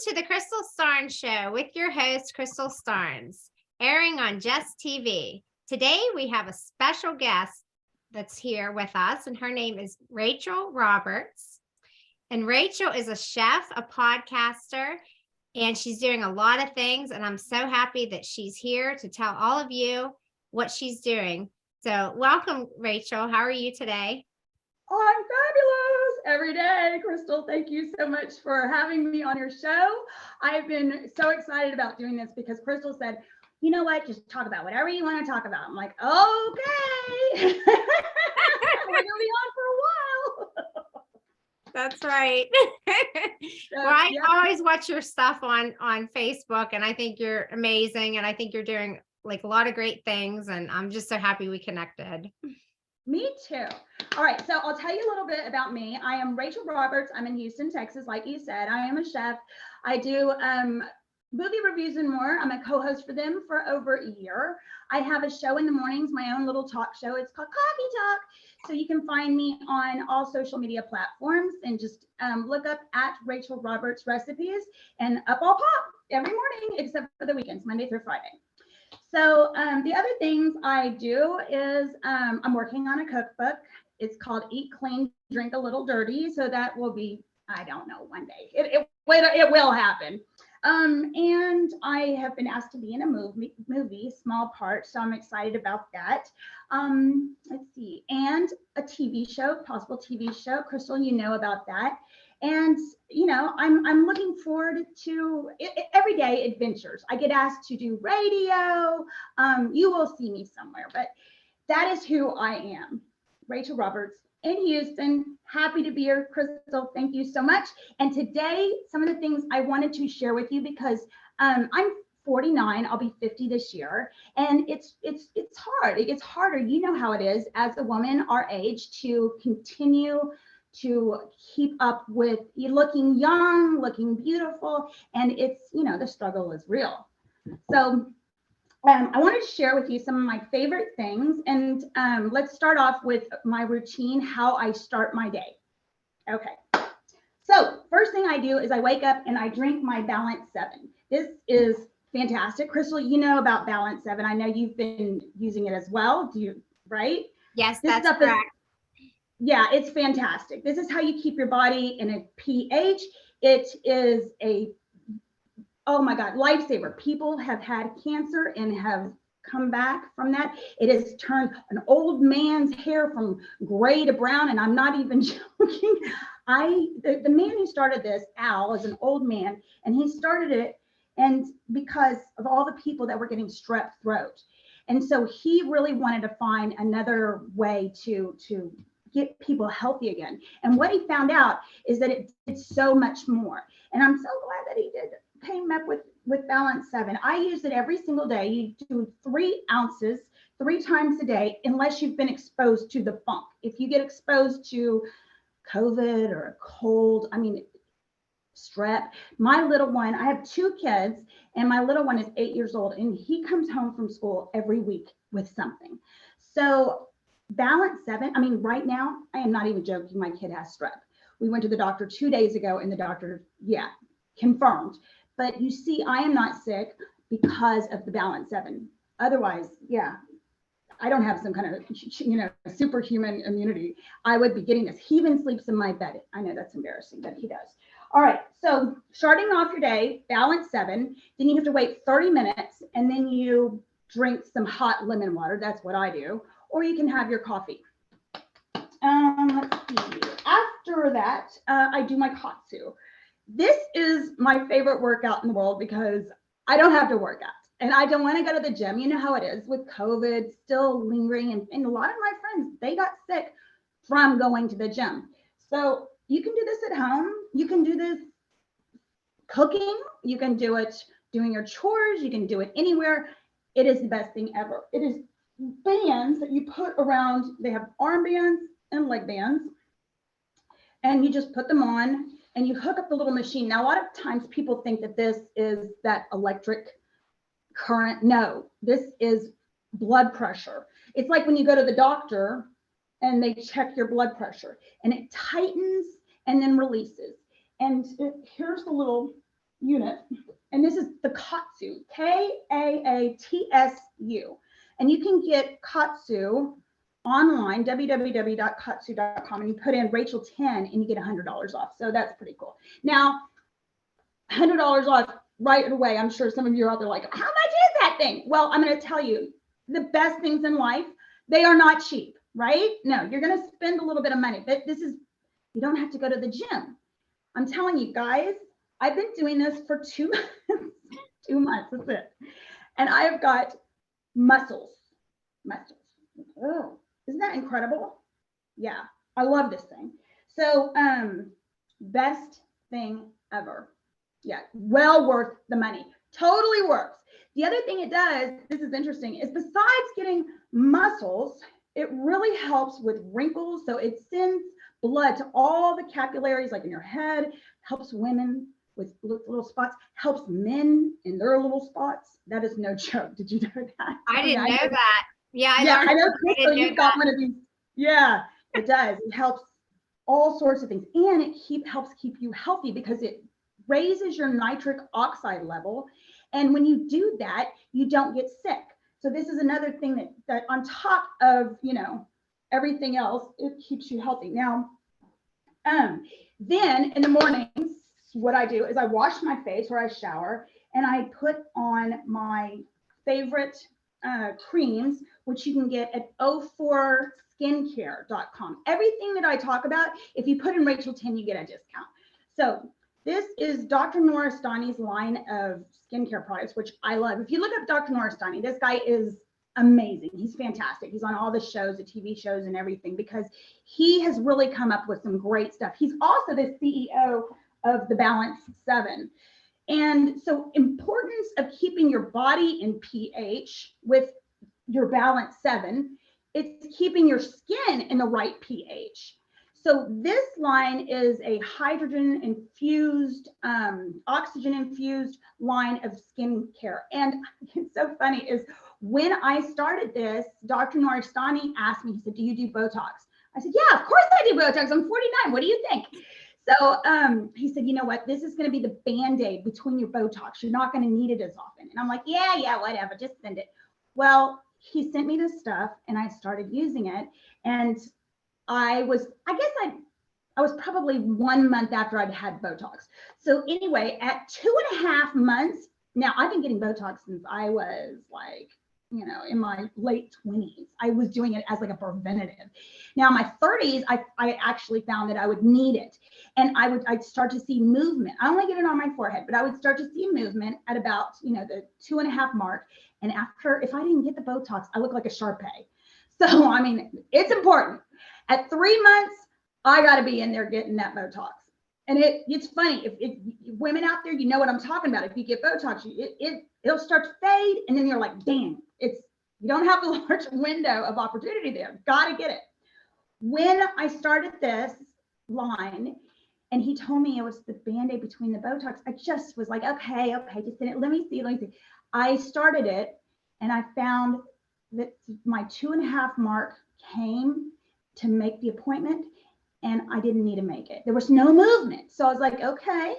to the Crystal Starnes Show with your host, Crystal Starnes, airing on Just TV. Today, we have a special guest that's here with us, and her name is Rachel Roberts. And Rachel is a chef, a podcaster, and she's doing a lot of things. And I'm so happy that she's here to tell all of you what she's doing. So welcome, Rachel. How are you today? Oh, I'm fabulous every day, Crystal. Thank you so much for having me on your show. I've been so excited about doing this because Crystal said, you know what, just talk about whatever you want to talk about. I'm like, okay. We're going to be on for a while. That's right. Well, I always watch your stuff on Facebook, and I think you're amazing, and I think you're doing like a lot of great things, and I'm just so happy we connected. Me too. All right, so I'll tell you a little bit about me. I am Rachel Roberts. I'm in Houston, Texas, like you said. I am a chef. I do movie reviews and more. I'm a co-host for them for over a year. I have a show in the mornings, my own little talk show. It's called Coffee Talk. So you can find me on all social media platforms and just look up at Rachel Roberts Recipes, and up I'll pop every morning except for the weekends, Monday through Friday. So the other things I do is I'm working on a cookbook. It's called Eat Clean, Drink a Little Dirty. So that will be, I don't know, one day. It will happen. And I have been asked to be in a movie, small part. So I'm excited about that. Let's see, and a TV show, possible TV show. Crystal, you know about that. And, you know, I'm looking forward to everyday adventures. I get asked to do radio. You will see me somewhere, but that is who I am. Rachel Roberts in Houston. Happy to be here, Crystal. Thank you so much. And today, some of the things I wanted to share with you, because I'm 49, I'll be 50 this year. And it's hard. It gets harder. You know how it is as a woman our age to continue to keep up with looking young, looking beautiful. And it's, you know, the struggle is real. So I wanted to share with you some of my favorite things. And let's start off with my routine, how I start my day. Okay. So first thing I do is I wake up and I drink my Balance 7. This is fantastic. Crystal, you know about Balance 7. I know you've been using it as well. Do you, right? Yes, that's correct. Yeah, it's fantastic. This is how you keep your body in a pH. It is a, oh my God, lifesaver. People have had cancer and have come back from that. It has turned an old man's hair from gray to brown, and I'm not even joking. The man who started this, Al, is an old man, and he started it and because of all the people that were getting strep throat. And so he really wanted to find another way to get people healthy again. And what he found out is that it did so much more. And I'm so glad that he came up with Balance 7. I use it every single day. You do 3 ounces 3 times a day, unless you've been exposed to the funk. If you get exposed to COVID or a cold, I mean, strep. My little one, I have 2 kids, and my little one is 8 years old, and he comes home from school every week with something. So Balance 7, I mean, right now, I am not even joking, my kid has strep. We went to the doctor 2 days ago, and the doctor, confirmed. But you see, I am not sick because of the Balance 7. Otherwise, I don't have some kind of, superhuman immunity. I would be getting this. He even sleeps in my bed. I know that's embarrassing, but he does. All right, so starting off your day, Balance 7, then you have to wait 30 minutes, and then you drink some hot lemon water. That's what I do. Or you can have your coffee. Let's see. After that, I do my katsu. This is my favorite workout in the world because I don't have to work out. And I don't want to go to the gym. You know how it is with COVID still lingering. And a lot of my friends, they got sick from going to the gym. So you can do this at home. You can do this cooking. You can do it doing your chores. You can do it anywhere. It is the best thing ever. It is bands that you put around. They have arm bands and leg bands. And you just put them on and you hook up the little machine. Now, a lot of times people think that this is that electric current. No, this is blood pressure. It's like when you go to the doctor and they check your blood pressure, and it tightens and then releases. And here's the little unit. And this is the Katsu, Kaatsu. And you can get Katsu online, www.katsu.com, and you put in Rachel 10 and you get $100 off. So that's pretty cool. Now, $100 off right away. I'm sure some of you are out there like, how much is that thing? Well, I'm going to tell you, the best things in life, they are not cheap, right? No, you're going to spend a little bit of money, but you don't have to go to the gym. I'm telling you guys, I've been doing this for 2 months, 2 months, that's it. And I have got muscles. Oh, isn't that incredible? Yeah, I love this thing. So, best thing ever. Yeah, well worth the money. Totally works. The other thing it does, this is interesting, is besides getting muscles, it really helps with wrinkles. So it sends blood to all the capillaries, like in your head, helps women with little spots, helps men in their little spots. That is no joke. Did you know that? I didn't know that. Yeah, I know. Crystal, you've got one of these. Yeah, it does. It helps all sorts of things, and it helps keep you healthy because it raises your nitric oxide level, and when you do that, you don't get sick. So this is another thing that on top of everything else, it keeps you healthy. Now, then in the mornings, what I do is I wash my face or I shower, and I put on my favorite creams, which you can get at 04skincare.com. Everything that I talk about, if you put in Rachel 10, you get a discount. So this is Dr. Noristani's line of skincare products, which I love. If you look up Dr. Noristani, this guy is amazing. He's fantastic. He's on all the shows, the TV shows and everything, because he has really come up with some great stuff. He's also the CEO of the Balance 7. And so importance of keeping your body in pH with your Balance 7, it's keeping your skin in the right pH. So this line is a hydrogen infused, oxygen infused line of skincare. And it's so funny is when I started this, Dr. Noristani asked me, he said, do you do Botox? I said, yeah, of course I do Botox. I'm 49. What do you think? So he said, you know what, this is going to be the Band-Aid between your Botox. You're not going to need it as often. And I'm like, yeah, whatever, just send it. Well, he sent me this stuff and I started using it. And I was probably 1 month after I'd had Botox. So anyway, at 2.5 months, now I've been getting Botox since I was like, in my late 20s. I was doing it as like a preventative. Now, in my 30s, I actually found that I would need it. And I'd start to see movement. I only get it on my forehead, but I would start to see movement at about, the 2.5 mark. And after, if I didn't get the Botox, I look like a Shar-Pei. So, I mean, it's important. At 3 months, I got to be in there getting that Botox. And it's funny, if women out there, you know what I'm talking about. If you get Botox, it'll start to fade, and then you're like, damn, you don't have a large window of opportunity there. Got to get it. When I started this line, and he told me it was the Band-Aid between the Botox, I just was like, okay, just in it. Let me see. I started it, and I found that my 2.5 mark came to make the appointment, and I didn't need to make it. There was no movement. So I was like, okay.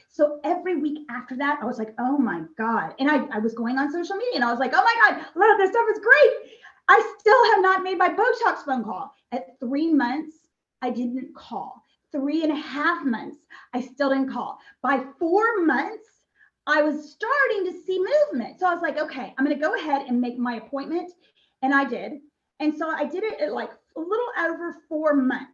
So every week after that, I was like, oh my God. And I was going on social media and I was like, oh my God, look, this stuff is great. I still have not made my Botox phone call. At 3 months, I didn't call. 3.5 months, I still didn't call. By 4 months, I was starting to see movement. So I was like, okay, I'm going to go ahead and make my appointment. And I did. And so I did it at like a little over 4 months.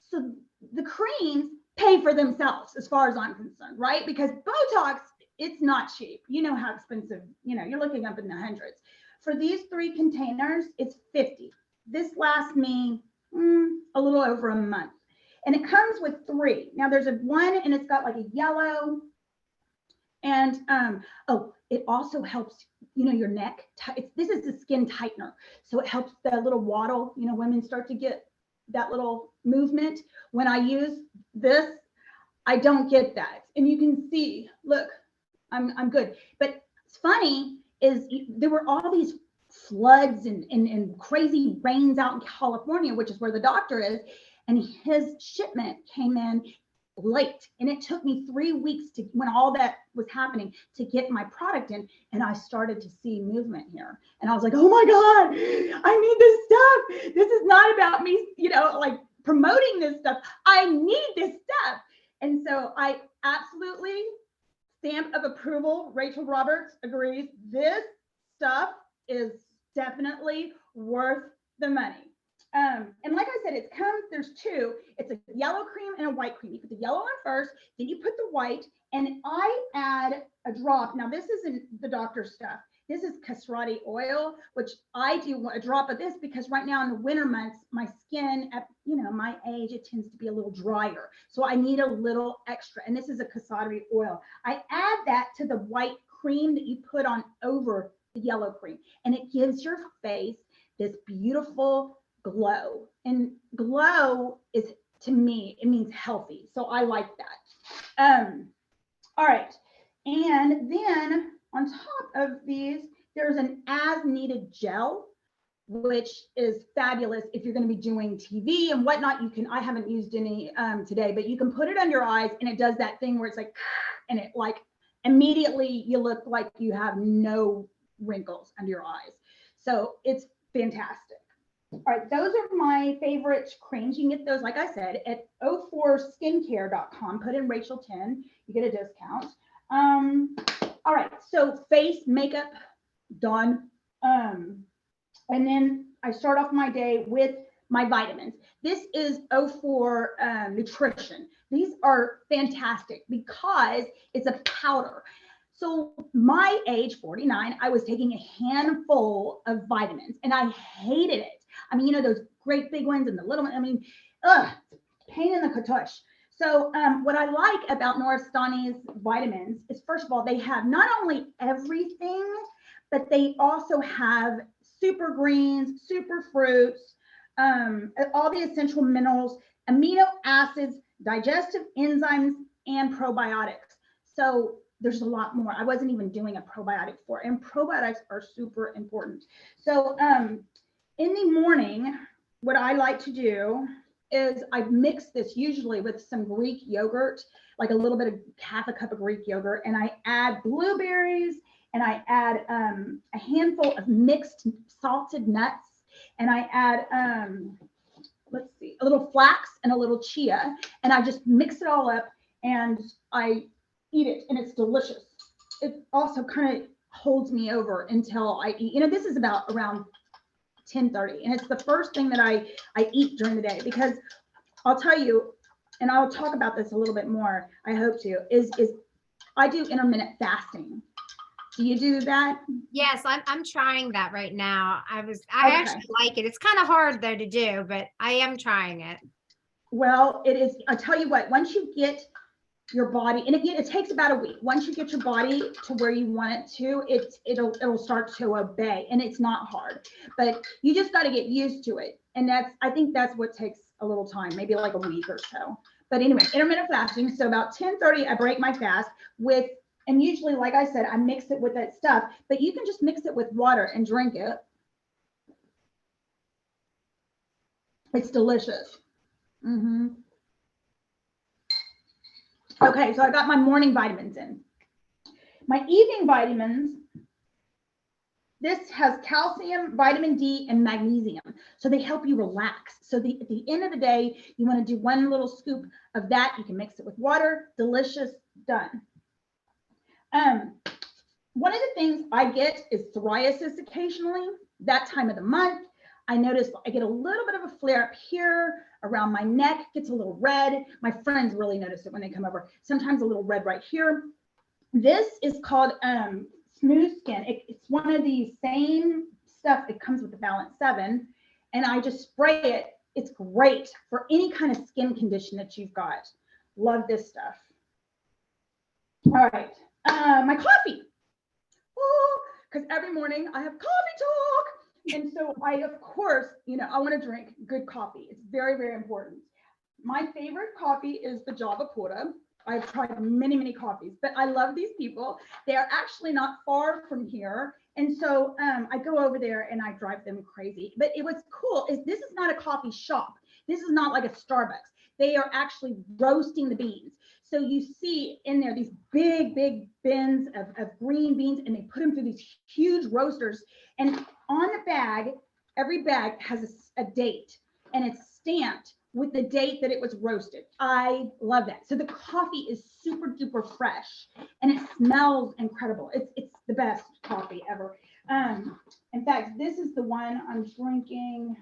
So the creams pay for themselves as far as I'm concerned, right? Because Botox, it's not cheap. You know how expensive, you're looking up in the hundreds. For these 3 containers, it's $50. This lasts me a little over a month. And it comes with 3. Now there's one and it's got like a yellow. And it also helps, your neck. This is a skin tightener. So it helps the little waddle, women start to get that little movement. When I use this, I don't get that. And you can see, look, I'm good. But it's funny is there were all these floods and crazy rains out in California, which is where the doctor is. And his shipment came in late. And it took me 3 weeks to, when all that was happening, to get my product in. And I started to see movement here. And I was like, oh my God, I need this stuff. This is not about me, like promoting this stuff. I need this stuff. And so I absolutely stamp of approval. Rachel Roberts agrees. This stuff is definitely worth the money. And like I said, there's two. It's a yellow cream and a white cream. You put the yellow on first, then you put the white, and I add a drop. Now, this isn't the doctor's stuff. This is castorate oil, which I do a drop of this because right now in the winter months, my skin at, my age, it tends to be a little drier. So I need a little extra. And this is a castorate oil. I add that to the white cream that you put on over the yellow cream, and it gives your face this beautiful glow. And glow is, to me, it means healthy. So I like that. All right. And then on top of these, there's an as needed gel, which is fabulous if you're going to be doing TV and whatnot. I haven't used any today, but you can put it under your eyes and it does that thing where it's like, and it like immediately you look like you have no wrinkles under your eyes. So it's fantastic. All right, those are my favorite creams. You can get those, like I said, at 04skincare.com. Put in Rachel 10, you get a discount. All right, so face makeup done. And then I start off my day with my vitamins. This is 04 Nutrition. These are fantastic because it's a powder. So my age, 49, I was taking a handful of vitamins and I hated it. I mean, those great big ones and the little ones, pain in the katush. So what I like about Starnes vitamins is, first of all, they have not only everything, but they also have super greens, super fruits, all the essential minerals, amino acids, digestive enzymes, and probiotics. So there's a lot more. I wasn't even doing a probiotic for, and probiotics are super important. So in the morning, what I like to do is I mix this usually with some Greek yogurt, like a little bit of half a cup of Greek yogurt, and I add blueberries, and I add a handful of mixed salted nuts, and I add, a little flax and a little chia, and I just mix it all up and I eat it, and it's delicious. It also kind of holds me over until I eat. This is about around 10:30, and it's the first thing that I eat during the day, because I'll tell you, and I'll talk about this a little bit more, I hope to, is I do intermittent fasting. Do you do that? Yes, I'm trying that right now. I Okay. actually like it. It's kind of hard though to do, but I am trying it. Well, it is. I tell you what, once you get your body, and it takes about a week. Once you get your body to where you want it to, it'll start to obey, and it's not hard, but you just got to get used to it. And I think that's what takes a little time, maybe like a week or so. But anyway, intermittent fasting. So about 10:30, I break my fast with, and usually, like I said, I mix it with that stuff, but you can just mix it with water and drink it. It's delicious. Okay, so I got my morning vitamins in. My evening vitamins, this has calcium, vitamin D, and magnesium. So they help you relax. So at the end of the day, you want to do one little scoop of that. You can mix it with water. Delicious, done. One of the things I get is psoriasis occasionally. That time of the month, I notice I get a little bit of a flare up here around my neck, gets a little red. My friends really notice it when they come over. Sometimes a little red right here. This is called Smooth Skin. It's one of the same stuff. It comes with the Balance 7, and I just spray it. It's great for any kind of skin condition that you've got. Love this stuff. All right, my coffee. Because every morning I have coffee talk. And so I, of course, I want to drink good coffee. It's very, very important. My favorite coffee is the Java Pura. I've tried many, many coffees, but I love these people. They are actually not far from here. And so I go over there and I drive them crazy. But what's cool is this is not a coffee shop. This is not like a Starbucks. They are actually roasting the beans. So you see in there these big, big bins of green beans, and they put them through these huge roasters. And on the bag, every bag has a date, and it's stamped with the date that it was roasted. I love that. So the coffee is super duper fresh, and it smells incredible. It's the best coffee ever. In fact, this is the one I'm drinking.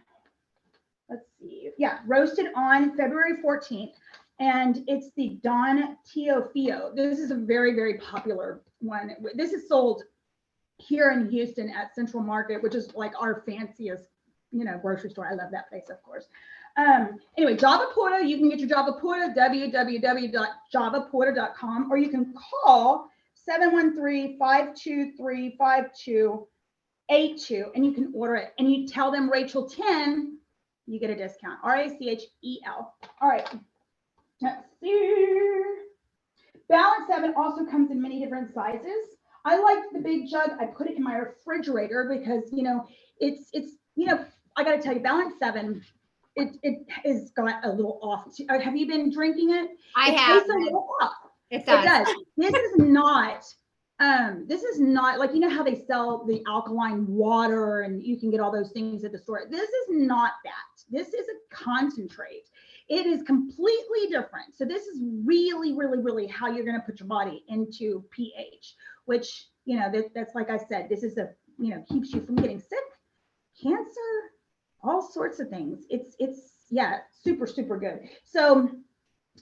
Let's see. Yeah, roasted on February 14th. And it's the Don Teofio. This is a very, very popular one. This is sold here in Houston at Central Market, which is like our fanciest, grocery store. I love that place, of course. Anyway, Java Porter, you can get your Java Porter, www.javaporter.com, or you can call 713-523-5282, and you can order it. And you tell them Rachel 10, you get a discount. RACHEL. All right. Let's see. Balance 7 also comes in many different sizes. I like the big jug. I put it in my refrigerator because, it's I got to tell you, Balance 7, it is got a little off. Have you been drinking it? It tastes a little off. It does. It does. This is not like, how they sell the alkaline water and you can get all those things at the store. This is not that. This is a concentrate. It is completely different. So this is really, really, really how you're going to put your body into pH, which, that's like I said, this is keeps you from getting sick, cancer, all sorts of things. It's super, super good. So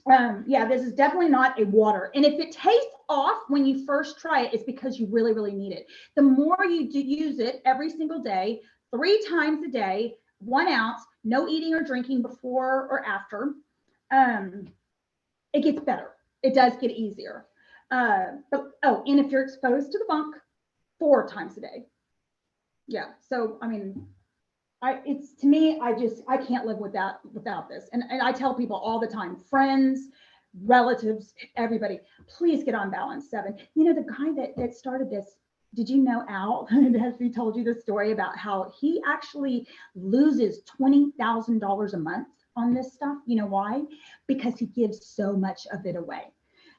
this is definitely not a water. And if it tastes off when you first try it, it's because you really, really need it. The more you do use it every single day, 3 times a day, 1 ounce, no eating or drinking before or after, it gets better. It does get easier. And if you're exposed to the funk, 4 times a day. Yeah. So, I mean, it's to me, I can't live without this. And I tell people all the time, friends, relatives, everybody, please get on Balance 7. The guy that started this, did you know Al? Has he told you the story about how he actually loses $20,000 a month on this stuff? You know why? Because he gives so much of it away.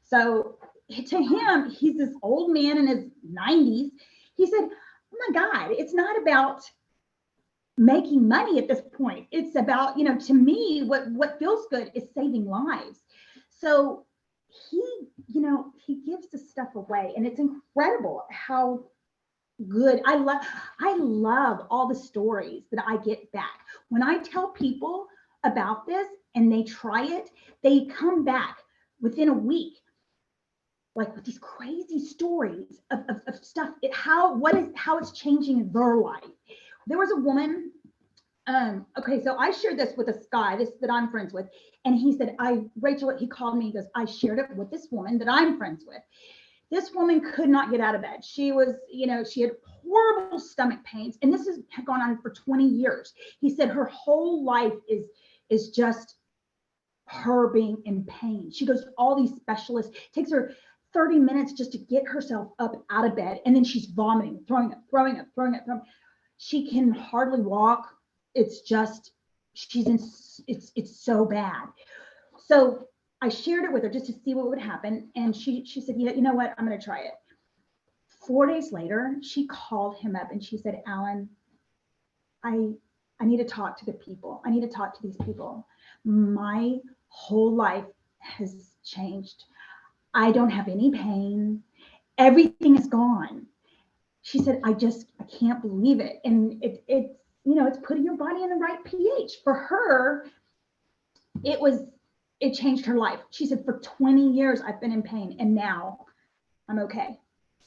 So to him, he's this old man in his 90s. He said, oh my God, it's not about making money at this point. It's about, to me, what feels good is saving lives. So he gives the stuff away, and it's incredible how good. I love all the stories that I get back. When I tell people about this and they try it, they come back within a week, like with these crazy stories of stuff, how it's changing their life. There was a woman, so I shared this with this guy that I'm friends with, and he said, Rachel, he called me, he goes, I shared it with this woman that I'm friends with. This woman could not get out of bed. She was, she had horrible stomach pains, and this had gone on for 20 years. He said her whole life is just her being in pain. She goes to all these specialists. It takes her 30 minutes just to get herself up out of bed, and then she's vomiting, throwing up. She can hardly walk. It's just, it's so bad. So I shared it with her just to see what would happen. And she said, you know what, I'm going to try it. 4 days later, she called him up and she said, Alan, I need to talk to the people. I need to talk to these people. My whole life has changed. I don't have any pain. Everything is gone. She said, I can't believe it. And it's putting your body in the right pH. For her, it changed her life. She said, for 20 years, I've been in pain, and now I'm okay.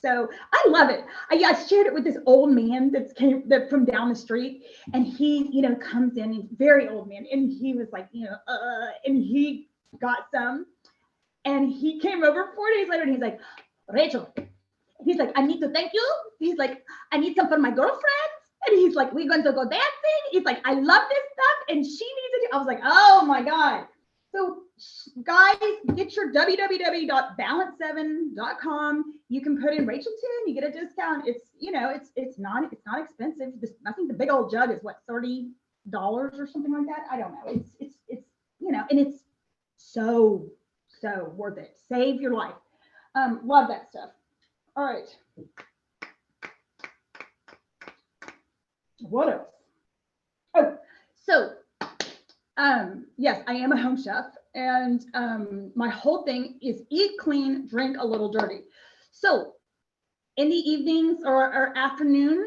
So I love it. I shared it with this old man that from down the street, and he, comes in, he's a very old man, and he was like, and he got some, and he came over 4 days later, and he's like, Rachel, he's like, I need to thank you. He's like, I need some for my girlfriend. And he's like, we're going to go dancing. He's like, I love this stuff, and she needs it. I was like, oh my God. So guys, get your www.balance7.com. You can put in Rachel 10, you get a discount. It's, it's not expensive. I think the big old jug is what, $30 or something like that. I don't know. It's and it's so worth it. Save your life. Love that stuff. All right. What else? Oh, so yes, I am a home chef, and my whole thing is eat clean, drink a little dirty. So in the evenings or afternoon,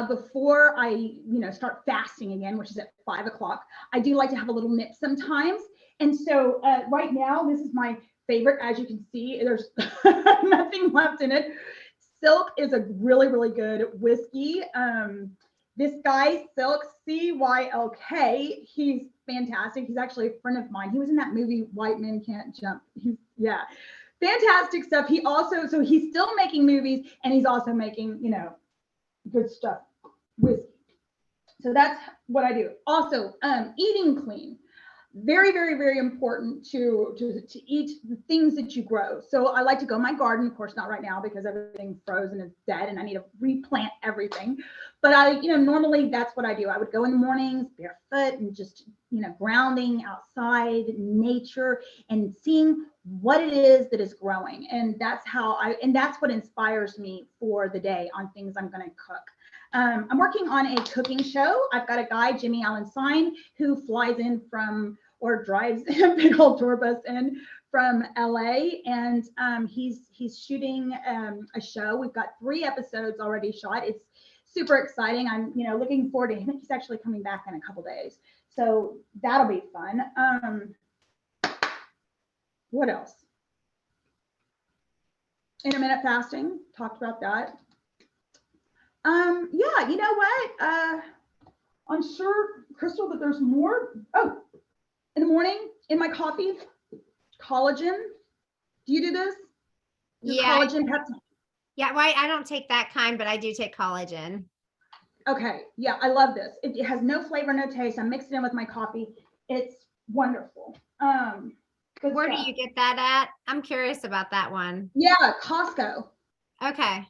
before I start fasting again, which is at 5 o'clock, I do like to have a little nip sometimes. And so right now, this is my favorite. As you can see, there's nothing left in it. Silk is a really, really good whiskey. This guy, Silk, CYLK, he's fantastic. He's actually a friend of mine. He was in that movie, White Men Can't Jump. Yeah, fantastic stuff. So he's still making movies, and he's also making, good stuff, whiskey. So that's what I do. Also, eating clean. Very, very, very important to eat the things that you grow. So I like to go in my garden, of course, not right now because everything's frozen and dead and I need to replant everything. But normally that's what I do. I would go in the mornings barefoot and just, grounding outside nature and seeing what it is that is growing. And that's that's what inspires me for the day on things I'm going to cook. I'm working on a cooking show. I've got a guy, Jimmy Allen Sign, who flies in or drives a big old tour bus in from LA, and he's shooting a show. We've got 3 episodes already shot. It's super exciting. I'm looking forward to him. He's actually coming back in a couple days, so that'll be fun. What else? Intermittent fasting. Talked about that. Yeah, you know what? I'm sure, Crystal, that there's more. Oh, in the morning in my coffee, collagen. Do you do this? Yeah. Collagen peptide. Yeah, well, I don't take that kind, but I do take collagen. Okay, yeah, I love this. It has no flavor, no taste. I mix it in with my coffee. It's wonderful. Where do you get that at? I'm curious about that one. Yeah, Costco. Okay.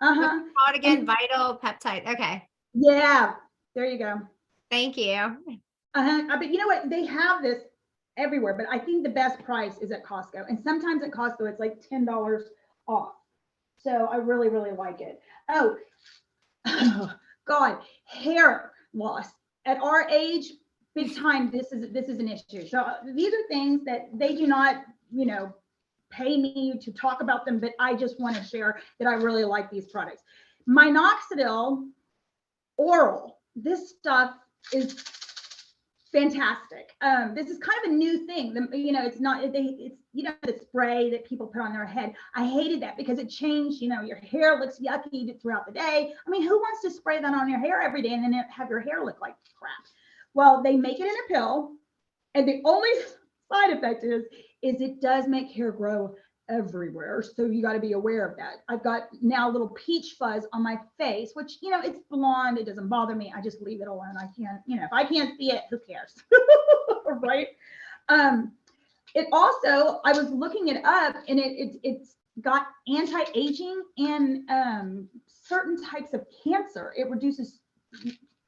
Uh-huh. What's it called again? Vital peptide. Okay. Yeah, there you go. Thank you. But you know what? They have this everywhere, but I think the best price is at Costco. And sometimes at Costco, it's like $10 off. So I really, really like it. Oh, God, hair loss. At our age, big time, this is an issue. So these are things that they do not, pay me to talk about them, but I just want to share that I really like these products. Minoxidil oral. This stuff is fantastic. This is kind of a new thing. It's not, it's the spray that people put on their head. I hated that because it changed, your hair looks yucky throughout the day. I mean, who wants to spray that on your hair every day and then have your hair look like crap? Well, they make it in a pill, and the only side effect is it does make hair grow everywhere. So you got to be aware of that. I've got now a little peach fuzz on my face, which, it's blonde. It doesn't bother me. I just leave it alone. I can't, if I can't see it, who cares? Right. It also, I was looking it up, and it's got anti-aging and certain types of cancer. It reduces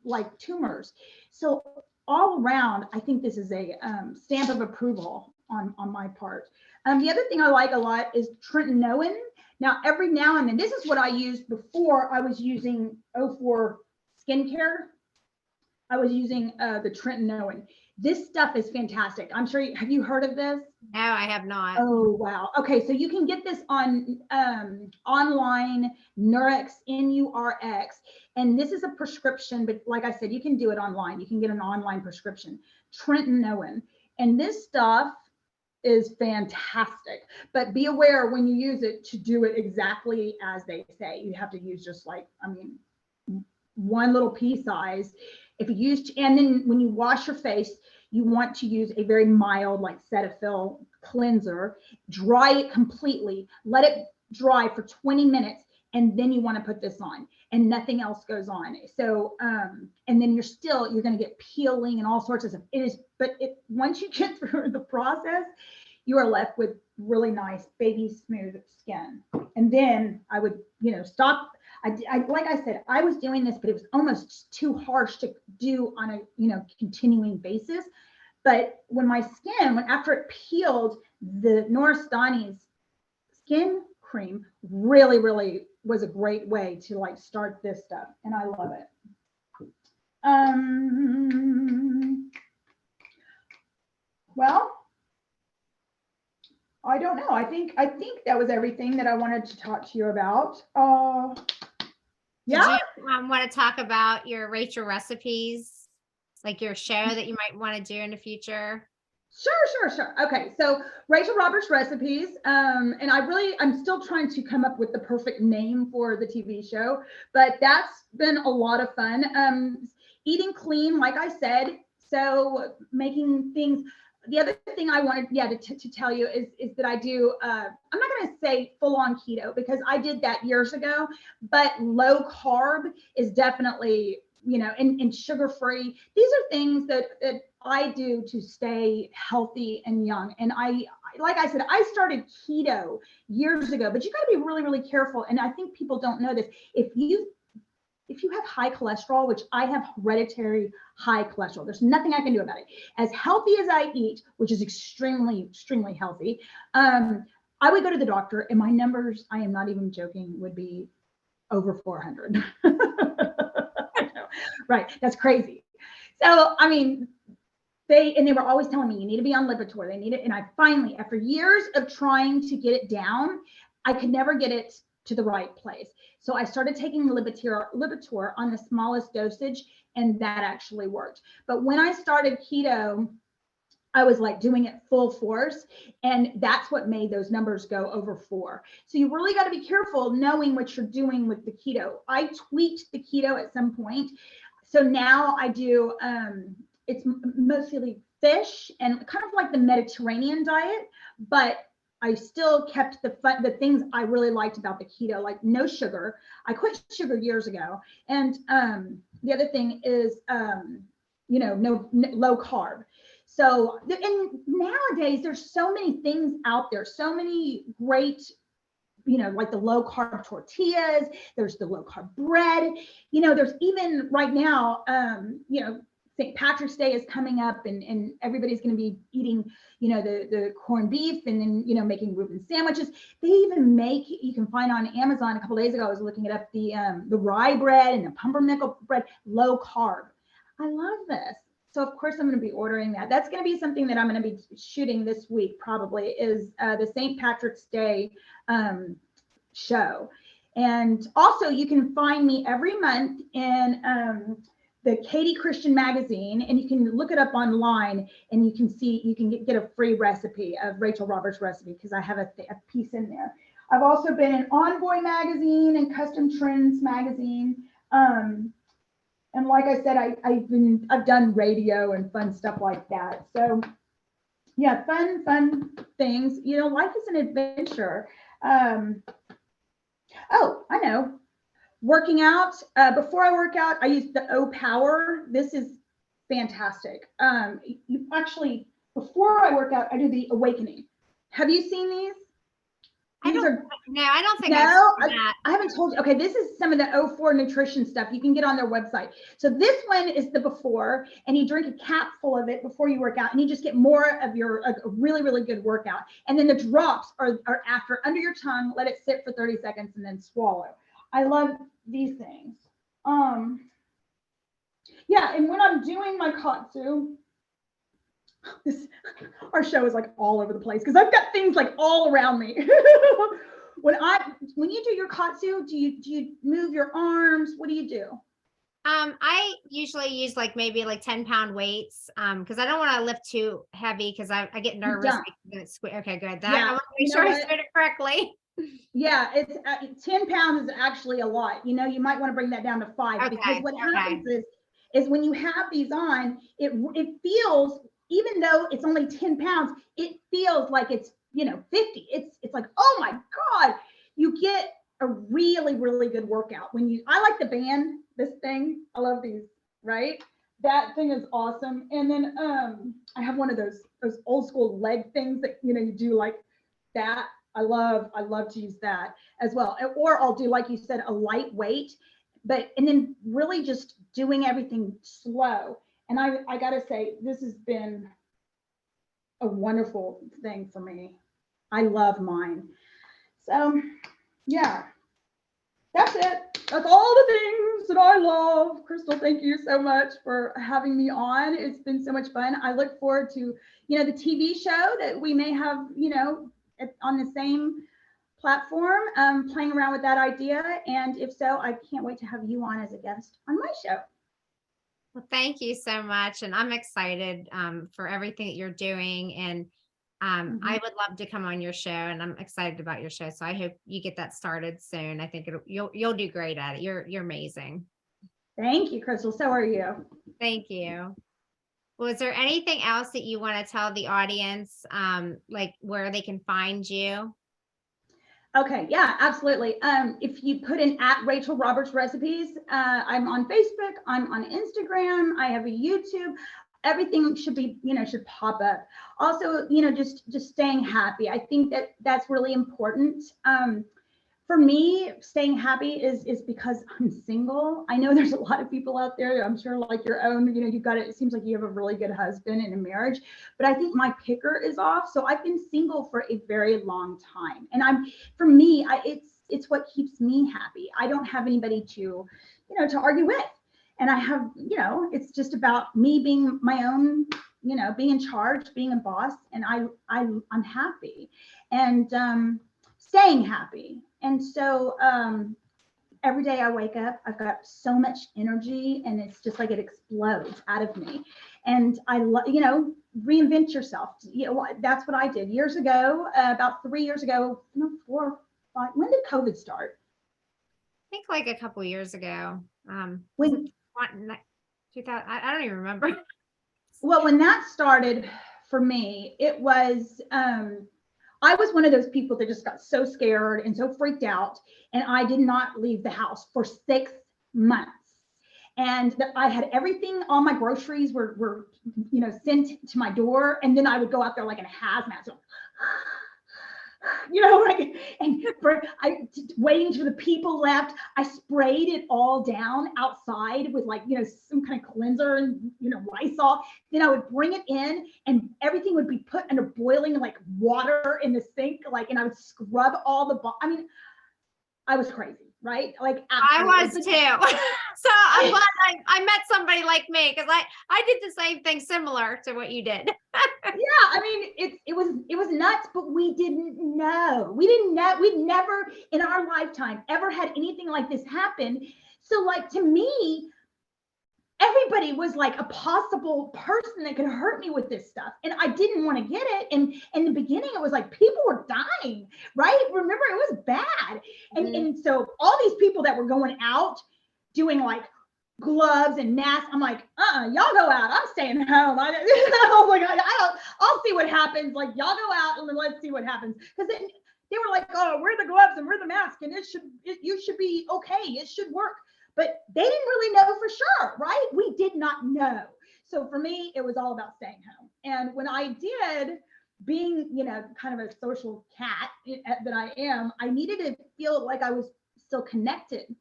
like tumors. So all around, I think this is a stamp of approval on my part. The other thing I like a lot is tretinoin. Now, every now and then, this is what I used before I was using O4 skincare. I was using the tretinoin. This stuff is fantastic. I'm sure have you heard of this? No, I have not. Oh, wow. Okay, so you can get this on online, Nurx, Nurx, and this is a prescription, but like I said, you can do it online. You can get an online prescription, tretinoin, and this stuff is fantastic, but be aware when you use it to do it exactly as they say. You have to use just like, one little pea size. If you use, and then when you wash your face, you want to use a very mild, like Cetaphil cleanser, dry it completely, let it dry for 20 minutes, and then you want to put this on, and nothing else goes on. So, and then you're going to get peeling and all sorts of stuff. Once you get through the process, you are left with really nice baby smooth skin. And then I would, stop. Like I said, I was doing this, but it was almost too harsh to do on a, continuing basis. But when my skin, after it peeled, the Norastani's skin cream really, really was a great way to like start this stuff. And I love it. Well, I don't know. I think that was everything that I wanted to talk to you about. Yeah. Did you want to talk about your Rachel recipes, like your show that you might want to do in the future? Sure. Okay, so Rachel Roberts Recipes, and I'm still trying to come up with the perfect name for the TV show, but that's been a lot of fun. Eating clean, like I said, so making things. The other thing I wanted, to tell you is that I do. I'm not going to say full on keto because I did that years ago, but low carb is definitely, and sugar free. These are things that I do to stay healthy and young. And like I said, I started keto years ago, but you got to be really, really careful. And I think people don't know this. If you have high cholesterol, which I have hereditary high cholesterol, there's nothing I can do about it. As healthy as I eat, which is extremely, extremely healthy, I would go to the doctor and my numbers, I am not even joking, would be over 400. Right. That's crazy. So, I mean, they were always telling me, you need to be on Lipitor. They need it. And I finally, after years of trying to get it down, I could never get it to the right place. So I started taking Lipitor on the smallest dosage, and that actually worked. But when I started keto, I was like doing it full force, and that's what made those numbers go over 4. So you really got to be careful knowing what you're doing with the keto. I tweaked the keto at some point. So now I do, it's mostly fish and kind of like the Mediterranean diet, but I still kept the things I really liked about the keto, like no sugar. I quit sugar years ago. And the other thing is, no low carb. So, and nowadays there's so many things out there, so many great, like the low carb tortillas, there's the low carb bread, there's even right now, St. Patrick's Day is coming up and everybody's going to be eating, the corned beef and then, making Reuben sandwiches. They even make, you can find on Amazon a couple days ago, I was looking it up, the rye bread and the pumpernickel bread, low carb. I love this. So of course I'm going to be ordering that. That's going to be something that I'm going to be shooting this week probably is the St. Patrick's Day show. And also you can find me every month in the Katie Christian magazine, and you can look it up online and you can get a free recipe of Rachel Roberts recipe because I have a piece in there. I've also been in Envoy magazine and Custom Trends magazine. And like I said, I've done radio and fun stuff like that. So yeah, fun things. Life is an adventure. Oh, I know. Working out. Before I work out, I use the O Power. This is fantastic. You actually, before I work out, I do the Awakening. Have you seen these? I don't think I haven't told you. Okay, this is some of the O4 nutrition stuff you can get on their website. So this one is the before, and you drink a capful of it before you work out, and you just get more of a really, really good workout. And then the drops are after, under your tongue, let it sit for 30 seconds and then swallow. I love these things. Yeah, and when I'm doing my katsu, our show is like all over the place because I've got things like all around me. When you do your katsu, do you move your arms? What do you do? I usually use maybe 10-pound weights because I don't want to lift too heavy because I get nervous. Okay, good. I want to make sure I said it correctly. Yeah, it's 10 pounds is actually a lot. You might want to bring that down to 5 because what happens is when you have these on, it feels, even though it's only 10 pounds, it feels like it's 50. It's like, oh my God, you get a really, really good workout I like the band, this thing. I love these, right? That thing is awesome. And then I have one of those old school leg things that you do like that. I love to use that as well. Or I'll do, like you said, a lightweight, and then really just doing everything slow. And I gotta say, this has been a wonderful thing for me. I love mine. So yeah, that's it. That's all the things that I love. Crystal, thank you so much for having me on. It's been so much fun. I look forward to, the TV show that we may have, on the same platform, playing around with that idea. And if so, I can't wait to have you on as a guest on my show. Well, thank you so much. And I'm excited for everything that you're doing. And I would love to come on your show, and I'm excited about your show. So I hope you get that started soon. I think you'll do great at it. You're amazing. Thank you, Crystal. So are you. Thank you. Well, is there anything else that you want to tell the audience, like where they can find you? Okay, yeah, absolutely. If you put in at Rachel Roberts Recipes, I'm on Facebook, I'm on Instagram, I have a YouTube. Everything should be, should pop up. Also, just staying happy. I think that's really important. For me, staying happy is because I'm single. I know there's a lot of people out there, I'm sure, like your own, you've got it seems like you have a really good husband in a marriage, but I think my picker is off. So I've been single for a very long time. And for me, it's what keeps me happy. I don't have anybody to, to argue with. And I have, it's just about me being my own, being in charge, being a boss, and I'm happy and staying happy. And so every day I wake up, I've got so much energy, and it's just like it explodes out of me. And reinvent yourself. That's what I did years ago, about 3 years ago, 4, 5. When did COVID start? I think like a couple years ago. When 2000, I don't even remember. Well, when that started for me, it was I was one of those people that just got so scared and so freaked out, and I did not leave the house for 6 months. And I had everything, all my groceries were sent to my door, and then I would go out there like in a hazmat, so, waiting till the people left. I sprayed it all down outside with some kind of cleanser and Lysol. Then I would bring it in, and everything would be put under boiling water in the sink, and I would scrub all the I was crazy, right? I was too. So I'm glad I met somebody like me, because I did the same thing similar to what you did. Yeah, it was nuts, but we didn't know. We'd never in our lifetime ever had anything like this happen. So to me, everybody was like a possible person that could hurt me with this stuff, and I didn't want to get it. And in the beginning, it was like people were dying, right? Remember, it was bad. And so all these people that were going out doing gloves and masks, I'm like, y'all go out, I'm staying home. I'll see what happens. Y'all go out and let's see what happens. Because they were like, oh, wear the gloves and wear the mask, and you should be okay, it should work. But they didn't really know for sure, right? We did not know. So for me, it was all about staying home. And when I did, being, kind of a social cat that I am, I needed to feel like I was still connected.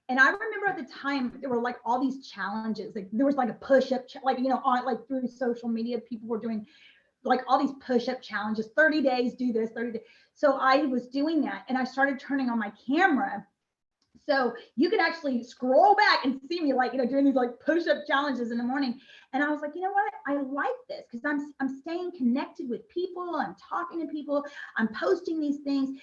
And I remember at the time, there were all these challenges. There was a push-up, on through social media, people were doing all these push-up challenges, 30 days, do this, 30 days. So I was doing that, and I started turning on my camera. So you could actually scroll back and see me doing these push-up challenges in the morning. And I was like, you know what? I like this because I'm staying connected with people. I'm talking to people. I'm posting these things.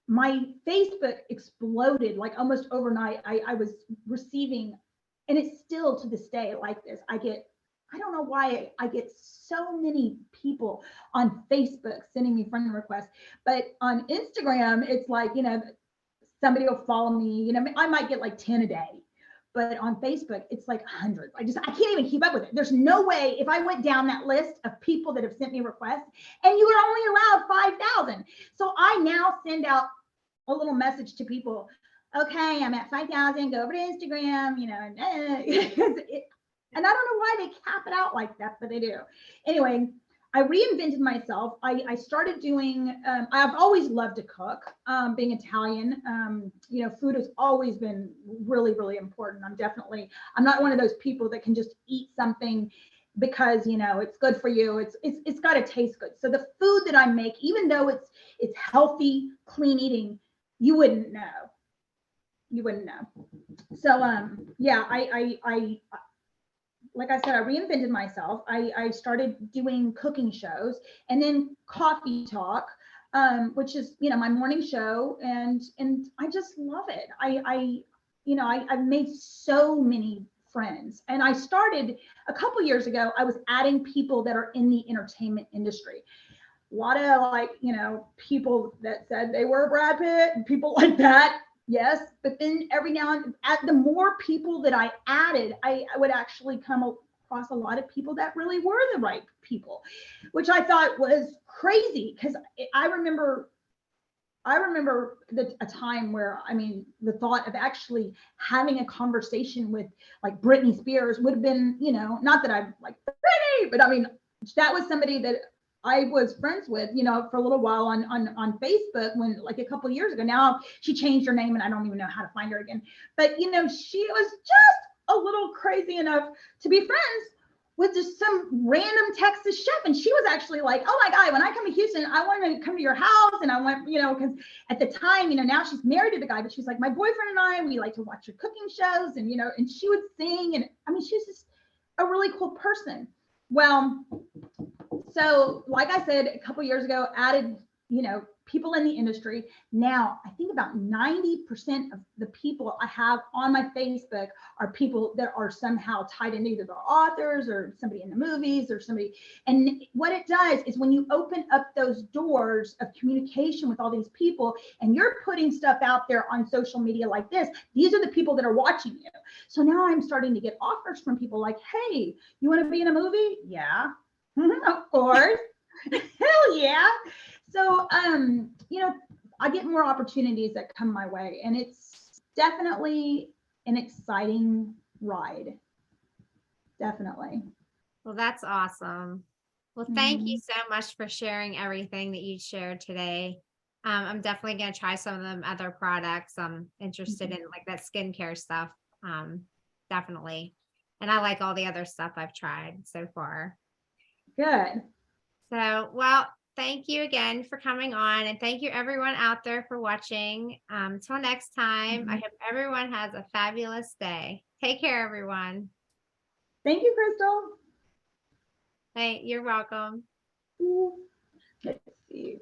My Facebook exploded almost overnight. I was receiving, and it's still to this day like this. I don't know why I get so many people on Facebook sending me friend requests, but on Instagram, it's somebody will follow me, I might get 10 a day, but on Facebook, it's hundreds. I can't even keep up with it. There's no way if I went down that list of people that have sent me requests, and you are only allowed 5,000. So I now send out a little message to people. Okay, I'm at 5,000, go over to Instagram, and I don't know why they cap it out like that, but they do. Anyway, I reinvented myself. I started doing, I've always loved to cook, being Italian, food has always been really, really important. I'm not one of those people that can just eat something because, you know, it's good for you. It's got to taste good. So the food that I make, even though it's healthy, clean eating, you wouldn't know. You wouldn't know. So yeah, I like I said, I reinvented myself. I started doing cooking shows, and then Coffee Talk, which is, you know, my morning show, and I just love it. You know, I've made so many friends, and I started a couple years ago. I was adding people that are in the entertainment industry. A lot of, like, you know, people that said they were Brad Pitt and people like that. Yes, but then every now and the more people that I added, I would actually come across a lot of people that really were the right people, which I thought was crazy, because I remember a time where, I mean, the thought of actually having a conversation with like Britney Spears would have been, you know, not that I'm like Britney, but I mean, that was somebody that I was friends with, you know, for a little while on Facebook, when, like, a couple of years ago. Now she changed her name and I don't even know how to find her again. But, you know, she was just a little crazy enough to be friends with just some random Texas chef. And she was actually like, oh my God, when I come to Houston, I want to come to your house. And I went, you know, because at the time, you know, now she's married to the guy, but she's like, my boyfriend and I, we like to watch your cooking shows. And, you know, and she would sing. And I mean, she's just a really cool person. Well, so like I said, a couple of years ago, added, you know, people in the industry. Now, I think about 90% of the people I have on my Facebook are people that are somehow tied in, either the authors or somebody in the movies or somebody. And what it does is, when you open up those doors of communication with all these people, and you're putting stuff out there on social media like this, these are the people that are watching you. So now I'm starting to get offers from people like, hey, you want to be in a movie? Yeah. Of course. Hell yeah. So, you know, I get more opportunities that come my way, and it's definitely an exciting ride. Definitely. Well, that's awesome. Well, thank you so much for sharing everything that you shared today. I'm definitely going to try some of them other products. I'm interested in, like, that skincare stuff. Definitely. And I like all the other stuff I've tried so far. Good. So, well, thank you again for coming on, and thank you everyone out there for watching. Until next time, I hope everyone has a fabulous day. Take care, everyone. Thank you, Crystal. Hey, you're welcome. Let's see.